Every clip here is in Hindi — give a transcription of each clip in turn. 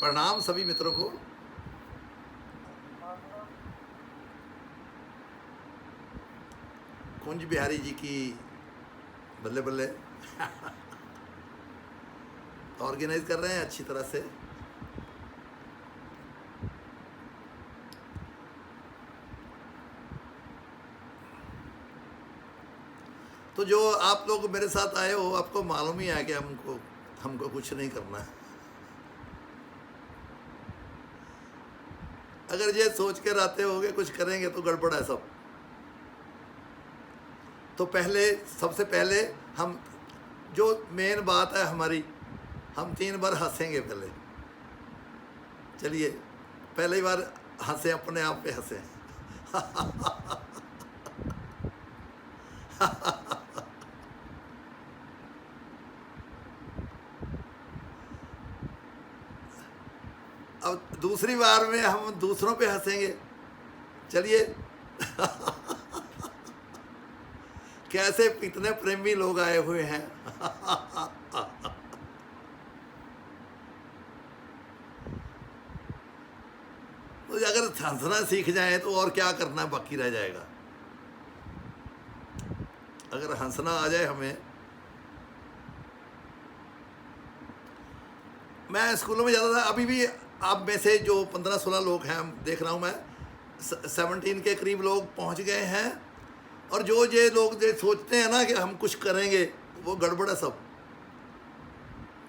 प्रणाम सभी मित्रों को। कुंज बिहारी जी की बल्ले बल्ले ऑर्गेनाइज कर रहे हैं अच्छी तरह से। तो जो आप लोग मेरे साथ आए हो, आपको मालूम ही है कि हमको कुछ नहीं करना है। अगर ये सोच कर आते होगे कुछ करेंगे तो गड़बड़ है सब। तो सबसे पहले हम जो मेन बात है हमारी, हम 3 बार हंसेंगे पहले। चलिए पहली बार हंसे, अपने आप पे हंसे। अब दूसरी बार में हम दूसरों पे हंसेंगे। चलिए कैसे इतने प्रेमी लोग आए हुए हैं। तो अगर हंसना सीख जाए तो और क्या करना बाकी रह जाएगा। अगर हंसना आ जाए हमें। मैं स्कूलों में जाता था, अभी भी आप में से जो 15-16 लोग हैं, देख रहा हूँ मैं 17 के करीब लोग पहुँच गए हैं। और जो ये लोग जो सोचते हैं ना कि हम कुछ करेंगे, वो गड़बड़ है सब।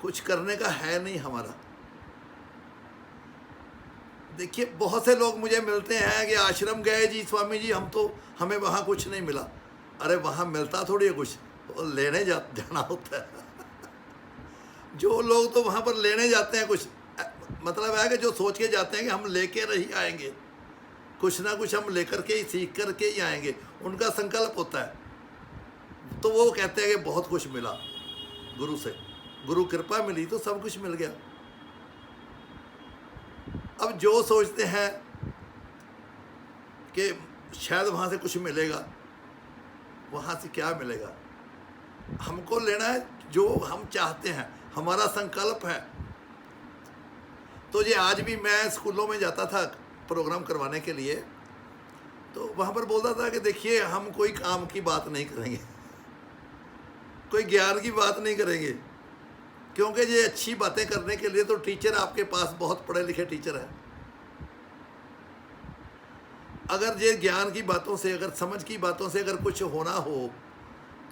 कुछ करने का है नहीं हमारा। देखिए बहुत से लोग मुझे मिलते हैं कि आश्रम गए जी स्वामी जी, हमें वहाँ कुछ नहीं मिला। अरे वहाँ मिलता थोड़ी है कुछ, तो लेने जाना होता है। जो लोग तो वहाँ पर लेने जाते हैं कुछ, मतलब है कि जो सोच के जाते हैं कि हम लेके ही आएंगे, कुछ ना कुछ हम लेकर के ही, सीख करके ही आएंगे, उनका संकल्प होता है। तो वो कहते हैं कि बहुत कुछ मिला गुरु से, गुरु कृपा मिली तो सब कुछ मिल गया। अब जो सोचते हैं कि शायद वहाँ से कुछ मिलेगा, वहाँ से क्या मिलेगा। हमको लेना है जो हम चाहते हैं, हमारा संकल्प है। तो ये आज भी मैं स्कूलों में जाता था प्रोग्राम करवाने के लिए, तो वहाँ पर बोलता था कि देखिए हम कोई काम की बात नहीं करेंगे, कोई ज्ञान की बात नहीं करेंगे, क्योंकि ये अच्छी बातें करने के लिए तो टीचर आपके पास बहुत पढ़े लिखे टीचर हैं। अगर ये ज्ञान की बातों से, अगर समझ की बातों से अगर कुछ होना हो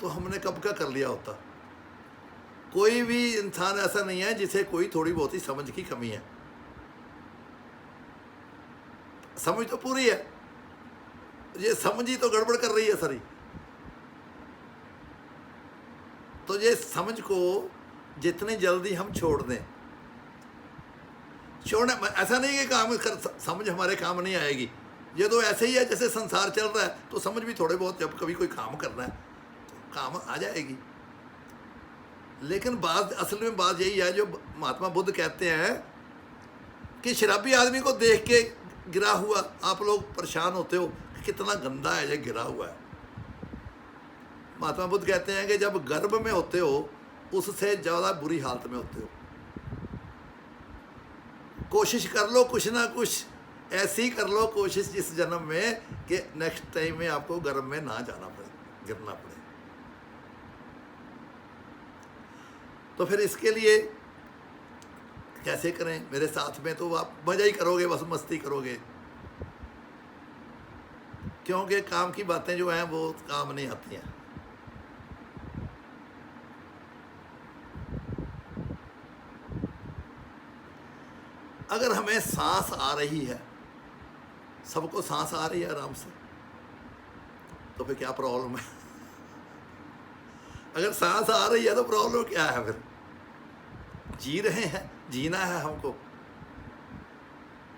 तो हमने कब का कर लिया होता। कोई भी इंसान ऐसा नहीं है जिसे कोई थोड़ी बहुत ही समझ की कमी है। समझ तो पूरी है, ये समझ ही तो गड़बड़ कर रही है सारी। तो ये समझ को जितनी जल्दी हम छोड़ दें, छोड़ना ऐसा नहीं कि काम कर, समझ हमारे काम नहीं आएगी। ये तो ऐसे ही है जैसे संसार चल रहा है, तो समझ भी थोड़े बहुत, जब कभी कोई काम करना है तो काम आ जाएगी। लेकिन बात असल में बात यही है जो महात्मा बुद्ध कहते हैं कि शराबी आदमी को देख के गिरा हुआ आप लोग परेशान होते हो, कितना गंदा है ये गिरा हुआ है। महात्मा बुद्ध कहते हैं कि जब गर्भ में होते हो उससे ज़्यादा बुरी हालत में होते हो। कोशिश कर लो कुछ ना कुछ ऐसी कर लो कोशिश इस जन्म में कि नेक्स्ट टाइम में आपको गर्भ में ना जाना पड़े, गिरना पड़े। तो फिर इसके लिए कैसे करें मेरे साथ में, तो आप मज़ा ही करोगे, बस मस्ती करोगे, क्योंकि काम की बातें जो हैं वो काम नहीं आती हैं। अगर हमें सांस आ रही है, सबको सांस आ रही है आराम से, तो फिर क्या प्रॉब्लम है। अगर सांस आ रही है तो प्रॉब्लम क्या है। फिर जी रहे हैं, जीना है हमको,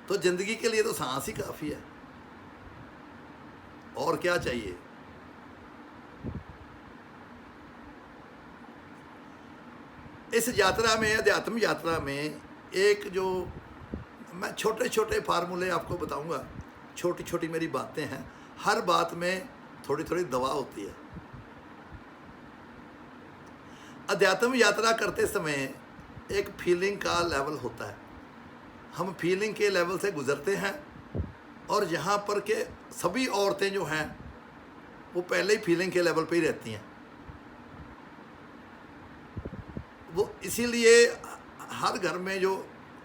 तो जिंदगी के लिए तो सांस ही काफ़ी है, और क्या चाहिए। इस यात्रा में, अध्यात्म यात्रा में, एक जो मैं छोटे छोटे फार्मूले आपको बताऊंगा, छोटी छोटी मेरी बातें हैं, हर बात में थोड़ी थोड़ी दवा होती है। अध्यात्म यात्रा करते समय एक फीलिंग का लेवल होता है। हम फीलिंग के लेवल से गुजरते हैं, और यहाँ पर के सभी औरतें जो हैं वो पहले ही फीलिंग के लेवल पे ही रहती हैं। वो इसीलिए हर घर में जो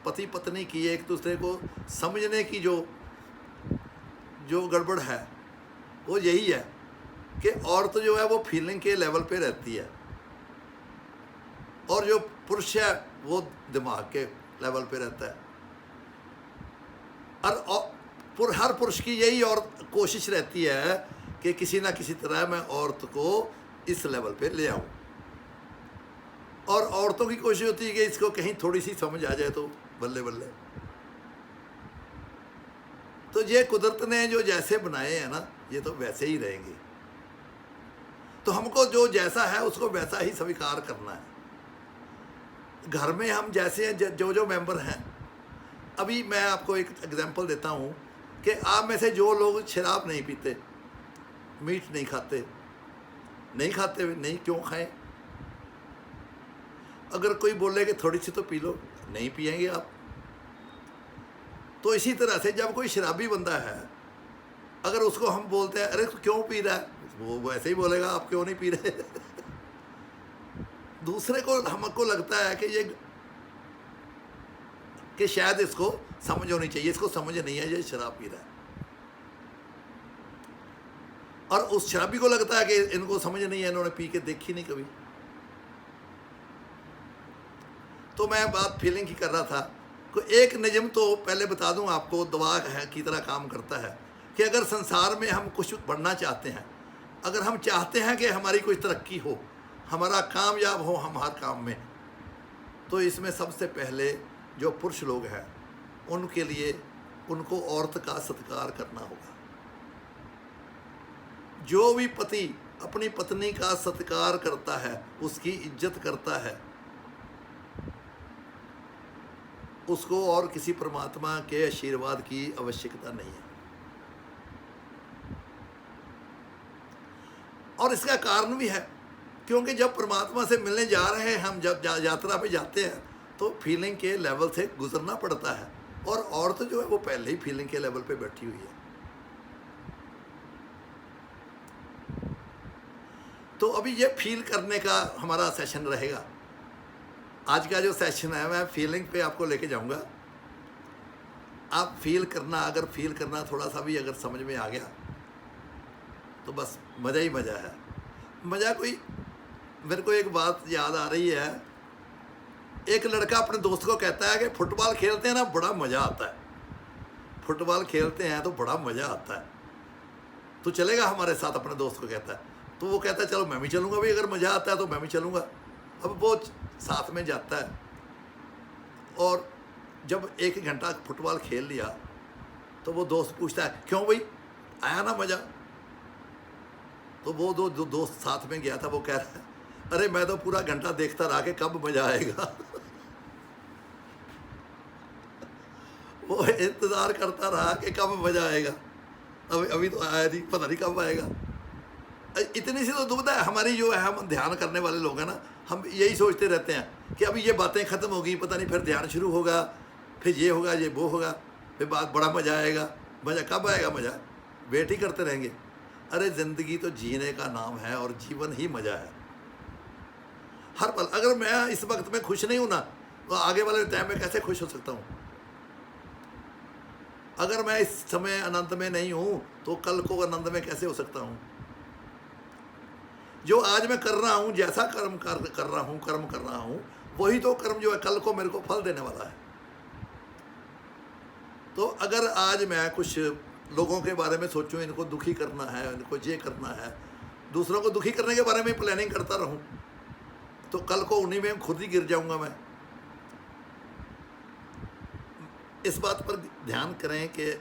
पति पत्नी की एक दूसरे को समझने की जो जो गड़बड़ है वो यही है कि औरत जो है वो फीलिंग के लेवल पे रहती है, और जो पुरुष है वो दिमाग के लेवल पे रहता है। और हर पुरुष की यही और कोशिश रहती है कि किसी ना किसी तरह मैं औरत को इस लेवल पे ले आऊं, और औरतों की कोशिश होती है कि इसको कहीं थोड़ी सी समझ आ जाए तो बल्ले बल्ले। तो ये कुदरत ने जो जैसे बनाए हैं ना, ये तो वैसे ही रहेंगे। तो हमको जो जैसा है उसको वैसा ही स्वीकार करना है। घर में हम जैसे हैं, जो जो मेंबर हैं, अभी मैं आपको एक एग्जांपल देता हूँ कि आप में से जो लोग शराब नहीं पीते, मीट नहीं खाते, नहीं क्यों खाएं? अगर कोई बोले कि थोड़ी सी तो पी लो, नहीं पिएंगे आप। तो इसी तरह से जब कोई शराबी बंदा है, अगर उसको हम बोलते हैं अरे तू क्यों पी रहा है, वो वैसे ही बोलेगा आप क्यों नहीं पी रहे। दूसरे को हमको लगता है कि शायद इसको समझ होनी चाहिए, इसको समझ नहीं है, ये शराब पी रहा है। और उस शराबी को लगता है कि इनको समझ नहीं है, इन्होंने पी के देखी नहीं कभी। तो मैं बात फीलिंग की कर रहा था कि एक नियम तो पहले बता दूं आपको, दवा है की तरह काम करता है कि अगर संसार में हम कुछ बढ़ना चाहते हैं, अगर हम चाहते हैं कि हमारी कोई तरक्की हो, हमारा कामयाब हो हम हर काम में, तो इसमें सबसे पहले जो पुरुष लोग हैं उनके लिए उनको औरत का सत्कार करना होगा। जो भी पति अपनी पत्नी का सत्कार करता है, उसकी इज्जत करता है, उसको और किसी परमात्मा के आशीर्वाद की आवश्यकता नहीं है। और इसका कारण भी है क्योंकि जब परमात्मा से मिलने जा रहे हैं हम, जब यात्रा पे जाते हैं तो फीलिंग के लेवल से गुजरना पड़ता है, और औरत जो है वो पहले ही फीलिंग के लेवल पे बैठी हुई है। तो अभी ये फील करने का हमारा सेशन रहेगा। आज का जो सेशन है मैं फीलिंग पे आपको लेके जाऊंगा। आप फील करना, अगर फील करना थोड़ा सा भी अगर समझ में आ गया तो बस मज़ा ही मज़ा है। मज़ा कोई, मेरे को एक बात याद आ रही है, एक लड़का अपने दोस्त को कहता है कि फुटबॉल खेलते हैं ना बड़ा मज़ा आता है, फुटबॉल खेलते हैं तो बड़ा मज़ा आता है, तो चलेगा हमारे साथ? अपने दोस्त को कहता है। तो वो कहता है चलो मैं भी चलूँगा भाई, अगर मज़ा आता है तो मैं भी चलूँगा। अब वो साथ में जाता है, और जब 1 घंटा फुटबॉल खेल लिया तो वो दोस्त पूछता है क्यों भाई, आया ना मज़ा? तो वो दो दोस्त साथ में गया था, वो कह रहा है अरे मैं तो पूरा घंटा देखता रहा कि कब मज़ा आएगा। वो इंतज़ार करता रहा कि कब मज़ा आएगा, अभी तो आया नहीं, पता नहीं कब आएगा। इतनी सी तो दुविधा है हमारी जो है, हम ध्यान करने वाले लोग हैं ना, हम यही सोचते रहते हैं कि अभी ये बातें ख़त्म होगी, पता नहीं फिर ध्यान शुरू होगा, फिर ये होगा, ये वो होगा, फिर बात बड़ा मज़ा आएगा। मज़ा कब आएगा? मज़ा वेट ही करते रहेंगे। अरे ज़िंदगी तो जीने का नाम है, और जीवन ही मज़ा है हर पल। अगर मैं इस वक्त में खुश नहीं हूँ ना, तो आगे वाले टाइम में कैसे खुश हो सकता हूँ? अगर मैं इस समय आनंद में नहीं हूँ तो कल को आनंद में कैसे हो सकता हूँ? जो आज मैं कर रहा हूँ, जैसा कर्म कर रहा हूँ, वही तो कर्म जो है कल को मेरे को फल देने वाला है। तो अगर आज मैं कुछ लोगों के बारे में सोचूं, इनको दुखी करना है, इनको ये करना है, दूसरों को दुखी करने के बारे में प्लानिंग करता रहूं, तो कल को उन्हीं में खुद ही गिर जाऊंगा मैं। इस बात पर ध्यान करें कि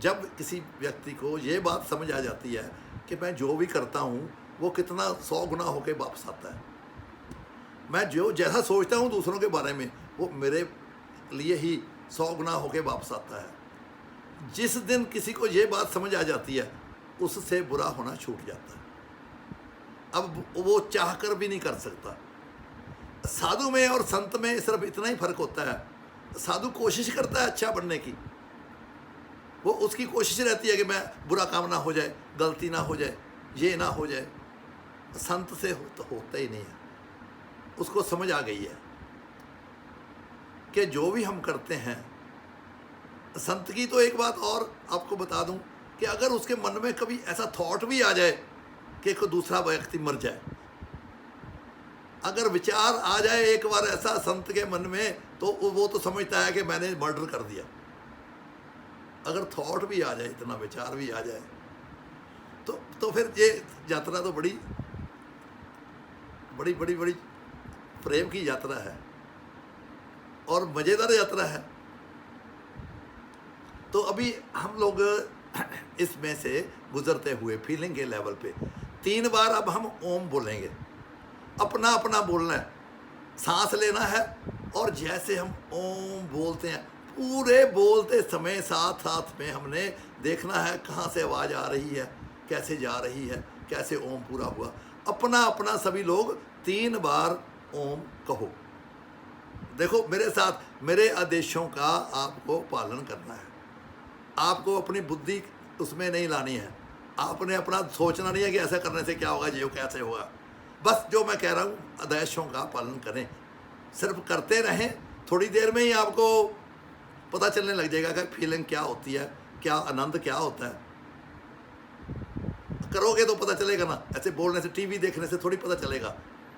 जब किसी व्यक्ति को ये बात समझ आ जाती है कि मैं जो भी करता हूँ वो कितना 100 गुना होके वापस आता है, मैं जो जैसा सोचता हूँ दूसरों के बारे में वो मेरे लिए ही 100 गुना होके वापस आता है। जिस दिन किसी को ये बात समझ आ जाती है उससे बुरा होना छूट जाता है। अब वो चाह कर भी नहीं कर सकता। साधु में और संत में सिर्फ इतना ही फर्क होता है साधु कोशिश करता है अच्छा बनने की, वो उसकी कोशिश रहती है कि मैं बुरा काम ना हो जाए, गलती ना हो जाए, ये ना हो जाए। संत से तो होता ही नहीं है, उसको समझ आ गई है कि जो भी हम करते हैं, संत की तो एक बात और आपको बता दूं कि अगर उसके मन में कभी ऐसा थॉट भी आ जाए कि कोई दूसरा व्यक्ति मर जाए, अगर विचार आ जाए एक बार ऐसा संत के मन में, तो वो तो समझता है कि मैंने मर्डर कर दिया। अगर थॉट भी आ जाए, इतना विचार भी आ जाए, तो फिर ये यात्रा तो बड़ी बड़ी बड़ी बड़ी प्रेम की यात्रा है और मज़ेदार यात्रा है। तो अभी हम लोग इसमें से गुजरते हुए फीलिंग के लेवल पे 3 बार अब हम ओम बोलेंगे। अपना अपना बोलना है, सांस लेना है, और जैसे हम ओम बोलते हैं, पूरे बोलते समय साथ साथ में हमने देखना है कहाँ से आवाज़ आ रही है, कैसे जा रही है, कैसे ओम पूरा हुआ। अपना अपना सभी लोग 3 बार ओम कहो। देखो मेरे साथ, मेरे आदेशों का आपको पालन करना है, आपको अपनी बुद्धि उसमें नहीं लानी है, आपने अपना सोचना नहीं है कि ऐसा करने से क्या होगा, ये कैसे होगा। बस जो मैं कह रहा हूँ आदेशों का पालन करें, सिर्फ करते रहें। थोड़ी देर में ही आपको पता चलने लग जाएगा कि फीलिंग क्या होती है, क्या आनंद क्या होता है। करोगे तो पता चलेगा ना, ऐसे बोलने से, टीवी देखने से थोड़ी पता चलेगा।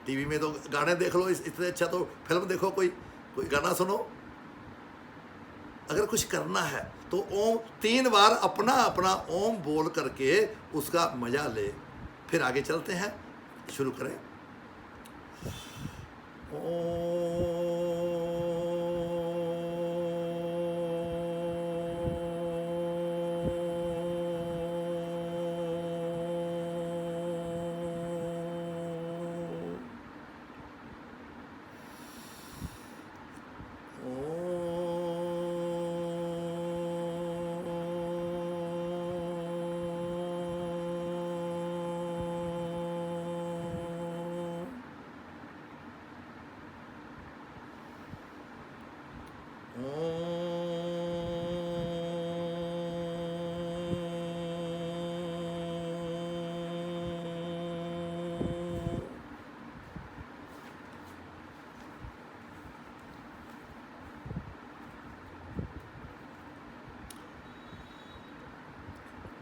टीवी में तो गाने देख लो, इससे अच्छा तो फिल्म देखो, कोई गाना सुनो। अगर कुछ करना है तो ओम 3 बार अपना अपना ओम बोल करके उसका मजा ले। फिर आगे चलते हैं, शुरू करें।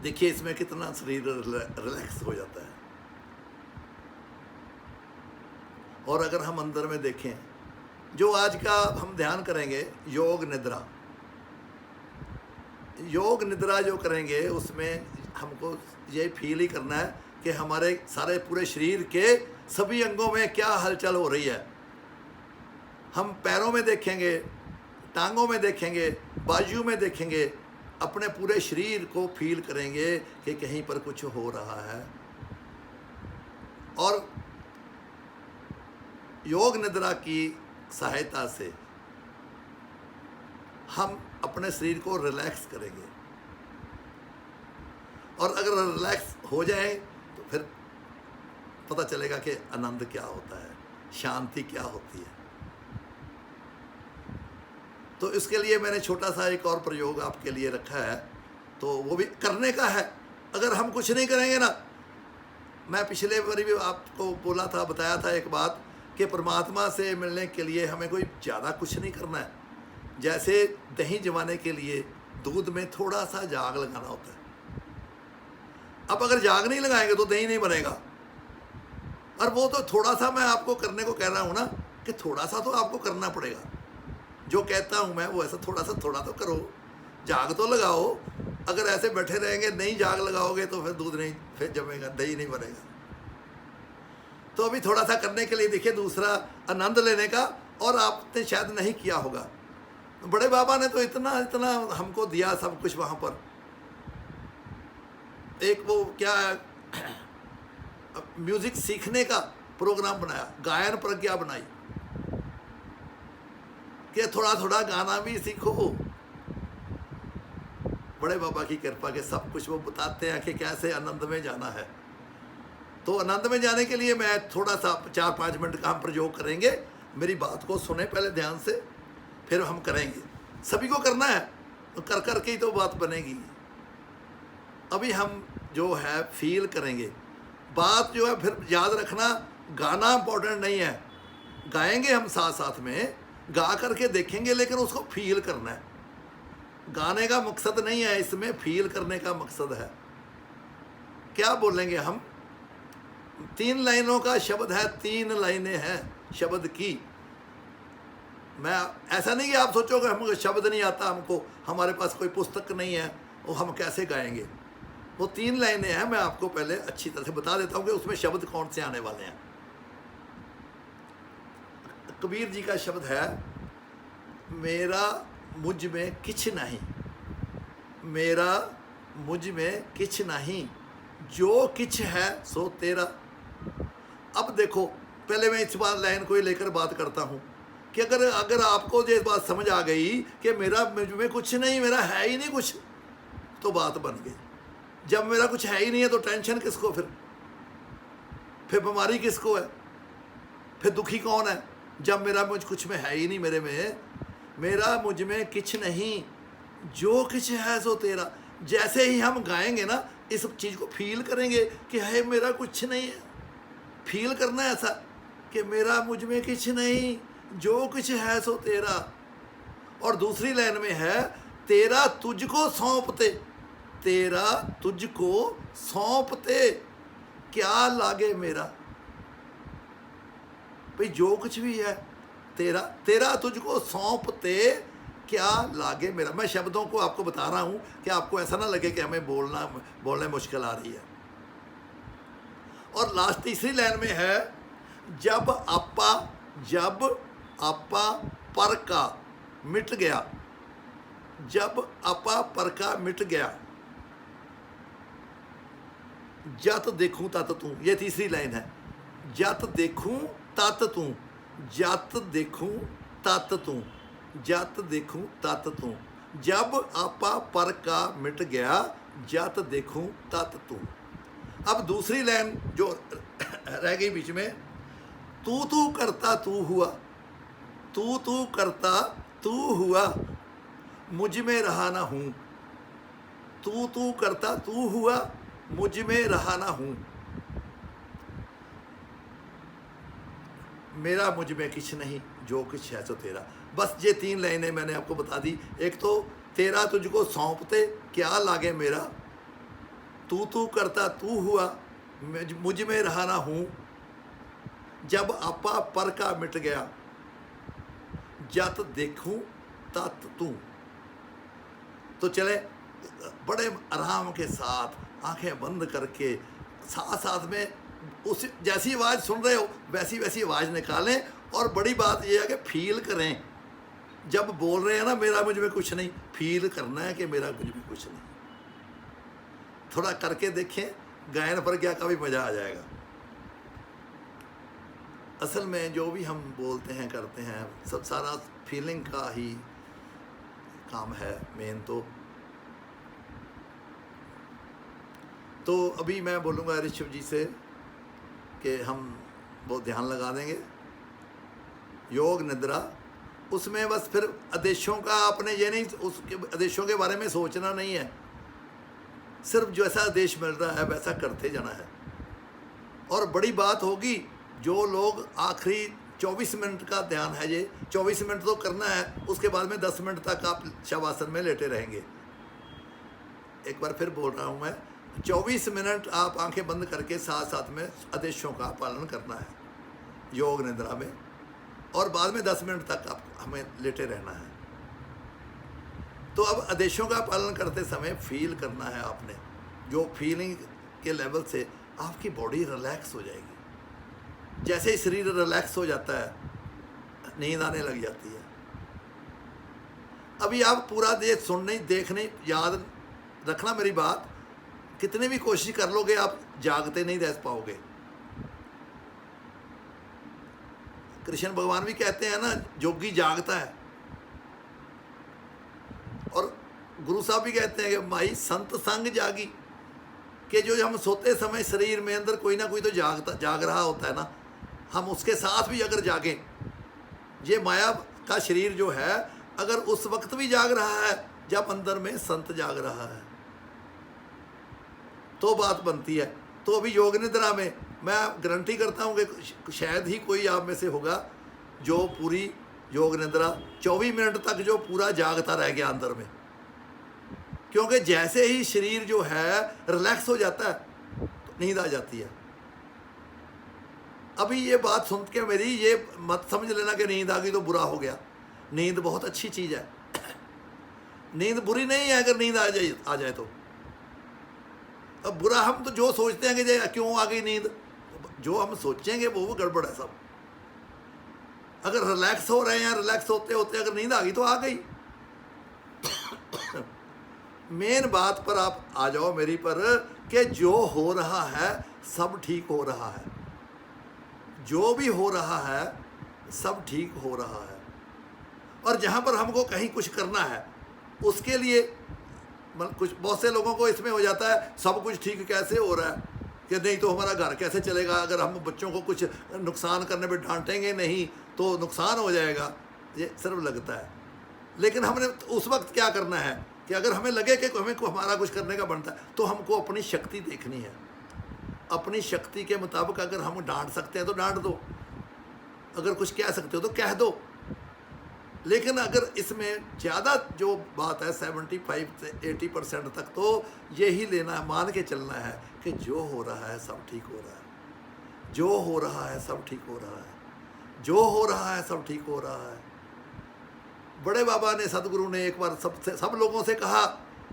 देखिए इसमें कितना शरीर रिलैक्स हो जाता है। और अगर हम अंदर में देखें, जो आज का हम ध्यान करेंगे योग निद्रा, योग निद्रा जो करेंगे उसमें हमको ये फील ही करना है कि हमारे सारे पूरे शरीर के सभी अंगों में क्या हलचल हो रही है। हम पैरों में देखेंगे, टांगों में देखेंगे, बाजू में देखेंगे, अपने पूरे शरीर को फील करेंगे कि कहीं पर कुछ हो रहा है। और योग निद्रा की सहायता से हम अपने शरीर को रिलैक्स करेंगे, और अगर रिलैक्स हो जाए तो फिर पता चलेगा कि आनंद क्या होता है, शांति क्या होती है। तो इसके लिए मैंने छोटा सा एक और प्रयोग आपके लिए रखा है, तो वो भी करने का है। अगर हम कुछ नहीं करेंगे ना, मैं पिछले बार भी आपको बोला था, बताया था एक बात कि परमात्मा से मिलने के लिए हमें कोई ज़्यादा कुछ नहीं करना है। जैसे दही जमाने के लिए दूध में थोड़ा सा जाग लगाना होता है। अब अगर जाग नहीं लगाएंगे तो दही नहीं बनेगा। और वो तो थोड़ा सा मैं आपको करने को कह रहा हूँ ना, कि थोड़ा सा तो आपको करना पड़ेगा। जो कहता हूँ मैं वो ऐसा थोड़ा तो करो, जाग तो लगाओ। अगर ऐसे बैठे रहेंगे, नहीं जाग लगाओगे तो फिर दूध नहीं, फिर जमेगा, दही नहीं बनेगा। तो अभी थोड़ा सा करने के लिए देखिए, दूसरा आनंद लेने का। और आपने शायद नहीं किया होगा, बड़े बाबा ने तो इतना इतना हमको दिया सब कुछ वहाँ पर। एक वो क्या म्यूजिक सीखने का प्रोग्राम बनाया, गायन प्रज्ञा बनाई कि थोड़ा थोड़ा गाना भी सीखो। बड़े बाबा की कृपा के सब कुछ वो बताते हैं कि कैसे आनंद में जाना है। तो आनंद में जाने के लिए मैं थोड़ा सा 4-5 मिनट का हम प्रयोग करेंगे। मेरी बात को सुने पहले ध्यान से। फिर हम करेंगे, सभी को करना है, तो कर कर के ही तो बात बनेगी। अभी हम जो है फील करेंगे, बात जो है फिर याद रखना, गाना इंपॉर्टेंट नहीं है, गाएंगे हम साथ साथ में, गा करके देखेंगे, लेकिन उसको फील करना है। गाने का मकसद नहीं है इसमें, फील करने का मकसद है। क्या बोलेंगे हम? 3 लाइनों का शब्द है, 3 लाइनें हैं शब्द की। मैं ऐसा नहीं कि आप सोचोगे हमको शब्द नहीं आता, हमको हमारे पास कोई पुस्तक नहीं है, वो हम कैसे गाएंगे। वो 3 लाइनें हैं, मैं आपको पहले अच्छी तरह से बता देता हूँ कि उसमें शब्द कौन से आने वाले हैं। कबीर जी का शब्द है, मेरा मुझ में किछ नहीं, मेरा मुझ में किछ नहीं, जो किछ है सो तेरा। अब देखो, पहले मैं इस बात लाइन को ही लेकर बात करता हूँ कि अगर आपको ये बात समझ आ गई कि मेरा मुझ में कुछ नहीं, मेरा है ही नहीं कुछ, तो बात बन गई। जब मेरा कुछ है ही नहीं है तो टेंशन किसको, फिर बीमारी किसको है, फिर दुखी कौन है? जब मेरा मुझ कुछ में है ही नहीं, मेरा मुझ में किछ नहीं, जो किछ है सो तेरा। जैसे ही हम गाएंगे ना, इस चीज़ को फील करेंगे कि है मेरा कुछ नहीं है, फील करना है ऐसा कि मेरा मुझ में किछ नहीं, जो कुछ है सो तेरा। और दूसरी लाइन में है, तेरा तुझको सौंपते, तेरा तुझको सौंपते क्या लागे मेरा। भाई जो कुछ भी है तेरा, तेरा तुझको सौंपते क्या लागे मेरा। मैं शब्दों को आपको बता रहा हूँ कि आपको ऐसा ना लगे कि हमें बोलने मुश्किल आ रही है। और लास्ट तीसरी लाइन में है, जब आपा पर का मिट गया, जब आपा पर का मिट गया, जत देखूं तत तू। ये तीसरी लाइन है, जत देखूं तत तू, जत देखूं तत तू, जत देखूं तत तू। जब आपा पर का मिट गया, जत देखूं तत तू। अब दूसरी लाइन जो रह गई बीच में, तू करता तू हुआ, तू करता तू हुआ, मुझ में रहा ना हूँ, तू करता तू हुआ, मुझ में रहा ना हूँ, मेरा मुझ में किछ नहीं, जो कुछ है सो तेरा। बस ये 3 लाइनें मैंने आपको बता दी। एक तो तेरा तुझको सौंपते क्या लागे मेरा, तू करता तू हुआ, मुझ में रहा ना हूँ, जब आपा पर का मिट गया, जत देखूं तत तू। तो चले बड़े आराम के साथ आंखें बंद करके साथ साथ में उस जैसी आवाज़ सुन रहे हो वैसी वैसी आवाज़ निकालें। और बड़ी बात यह है कि फील करें, जब बोल रहे हैं ना मेरा मुझ में कुछ नहीं, फील करना है कि मेरा मुझ में कुछ नहीं। थोड़ा करके देखें, गायन पर क्या काफ़ी मज़ा आ जाएगा। असल में जो भी हम बोलते हैं करते हैं सब सारा फीलिंग का ही काम है मेन। तो अभी मैं बोलूँगा ऋषभ जी से कि हम बहुत ध्यान लगा देंगे योग निद्रा, उसमें बस फिर आदेशों का आपने ये नहीं, उसके आदेशों के बारे में सोचना नहीं है, सिर्फ जैसा आदेश मिल रहा है वैसा करते जाना है। और बड़ी बात होगी, जो लोग आखिरी 24 मिनट का ध्यान है, ये 24 मिनट तो करना है, उसके बाद में 10 मिनट तक आप शवासन में लेटे रहेंगे। एक बार फिर बोल रहा हूँ मैं, 24 मिनट आप आंखें बंद करके साथ साथ में आदेशों का पालन करना है योग निद्रा में, और बाद में 10 मिनट तक आप हमें लेटे रहना है। तो अब आदेशों का पालन करते समय फील करना है आपने, जो फीलिंग के लेवल से आपकी बॉडी रिलैक्स हो जाएगी। जैसे ही शरीर रिलैक्स हो जाता है, नींद आने लग जाती है। अभी आप पूरा देश सुनने देखने याद रखना मेरी बात, कितने भी कोशिश कर लोगे आप जागते नहीं रह पाओगे। कृष्ण भगवान भी कहते हैं ना, जोगी जागता है, और गुरु साहब भी कहते हैं कि माई संत संग जागी, कि जो हम सोते समय शरीर में अंदर कोई ना कोई तो जाग रहा होता है ना, हम उसके साथ भी अगर जागें, ये माया का शरीर जो है अगर उस वक्त भी जाग रहा है जब अंदर में संत जाग रहा है तो बात बनती है। तो अभी योग निद्रा में मैं गारंटी करता हूँ कि शायद ही कोई आप में से होगा जो पूरी योग निद्रा 24 मिनट तक जो पूरा जागता रह गया अंदर में, क्योंकि जैसे ही शरीर जो है रिलैक्स हो जाता है तो नींद आ जाती है। अभी ये बात सुन के मेरी ये मत समझ लेना कि नींद आ गई तो बुरा हो गया। नींद बहुत अच्छी चीज़ है, नींद बुरी नहीं है अगर नींद आ जाए तो। अब बुरा हम तो जो सोचते हैं कि क्यों आ गई नींद, जो हम सोचेंगे वो गड़बड़ है सब। अगर रिलैक्स हो रहे हैं, रिलैक्स होते होते अगर नींद आ गई तो आ गई। मेन बात पर आप आ जाओ मेरी पर कि जो हो रहा है सब ठीक हो रहा है, जो भी हो रहा है सब ठीक हो रहा है। और जहाँ पर हमको कहीं कुछ करना है उसके लिए कुछ बहुत से लोगों को इसमें हो जाता है सब कुछ ठीक कैसे हो रहा है कि नहीं तो हमारा घर कैसे चलेगा, अगर हम बच्चों को कुछ नुकसान करने पे डांटेंगे नहीं तो नुकसान हो जाएगा, ये सिर्फ लगता है। लेकिन हमने उस वक्त क्या करना है कि अगर हमें लगे कि हमें हमारा कुछ करने का बनता है तो हमको अपनी शक्ति देखनी है। अपनी शक्ति के मुताबिक अगर हम डांट सकते हैं तो डांट दो, अगर कुछ कह सकते हो तो कह दो। लेकिन अगर इसमें ज़्यादा जो बात है 75 से 80% तक तो यही लेना है, मान के चलना है कि जो हो रहा है सब ठीक हो रहा है, जो हो रहा है सब ठीक हो रहा है, जो हो रहा है सब ठीक हो रहा है। बड़े बाबा ने, सदगुरु ने एक बार सब लोगों से कहा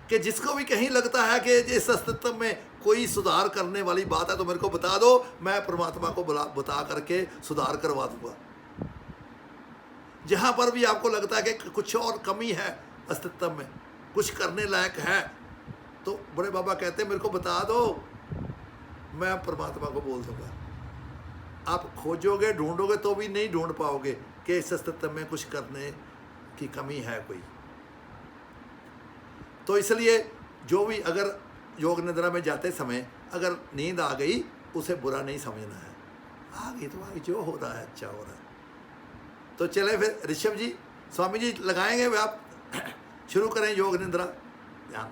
कि जिसको भी कहीं लगता है कि इस अस्तित्व में कोई सुधार करने वाली बात है तो मेरे को बता दो, मैं परमात्मा को बता करके सुधार करवा दूंगा। जहाँ पर भी आपको लगता है कि कुछ और कमी है अस्तित्व में, कुछ करने लायक है, तो बड़े बाबा कहते हैं मेरे को बता दो, मैं परमात्मा को बोल दूंगा। आप खोजोगे, ढूंढोगे तो भी नहीं ढूंढ पाओगे कि इस अस्तित्व में कुछ करने की कमी है कोई। तो इसलिए जो भी अगर योग निद्रा में जाते समय अगर नींद आ गई उसे बुरा नहीं समझना है, आ गई तो आ गई, जो हो रहा है अच्छा हो रहा है। तो चले फिर ऋषभ जी, स्वामी जी लगाएंगे, आप शुरू करें योग निद्रा ध्यान।